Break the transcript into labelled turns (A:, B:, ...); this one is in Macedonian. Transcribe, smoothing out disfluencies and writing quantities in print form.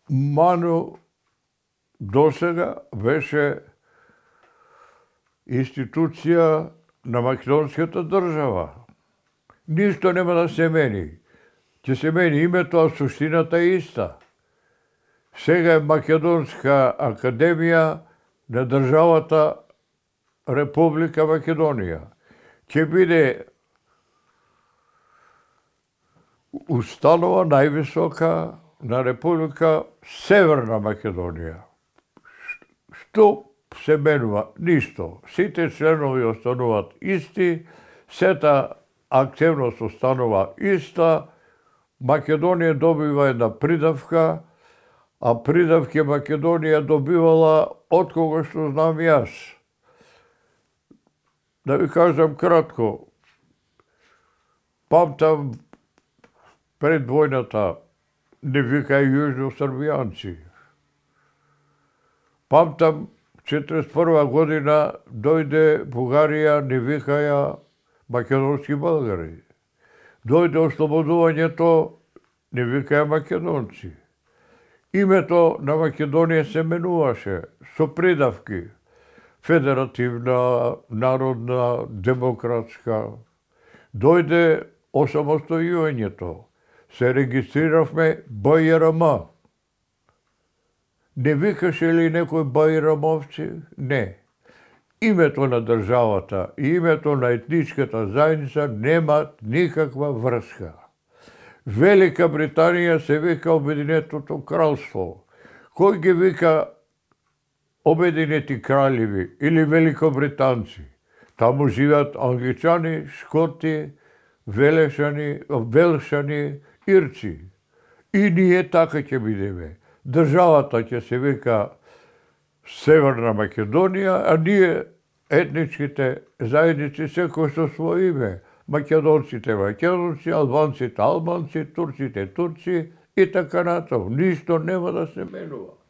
A: МАНУ досега беше институција на македонската држава. Ништо нема да се мени. Ќе се мени името, а суштината е иста. Сега е Македонска академија на државата Република Македонија. Ќе биде установа највисока на Република Северна Македонија. Што се менува? Ништо. Сите членови остануваат исти, сета активност останува иста, Македонија добива една придавка, а придавки Македонија добивала од кога што знам јас. Да ви кажам кратко, памтам пред војната не викаја јужно србијанци. Памтам 41 година дојде Бугарија, не викаја македонски българи. Дојде ослободувањето, не викаја македонци. Името на Македонија се менуваше со придавки. Федеративна, народна, демократска. Дојде осамостојувањето. Се регистриравме БЈРМ. Не викаше ли некој бајрамовци? Не. Името на државата и името на етничката заедница немаат никаква врска. Велика Британија се вика Обединетото кралство. Кој ги вика Обединети кралеви или великобританци? Таму живеат англичани, шкоти, велшани, ирци. И ние така ќе бидеме. Државата ќе се вика Северна Македонија, а ние етничките заедници секој со своје име. Македонците македонци, албанците албанци, турците турци и така натаму. Ништо нема да се менува.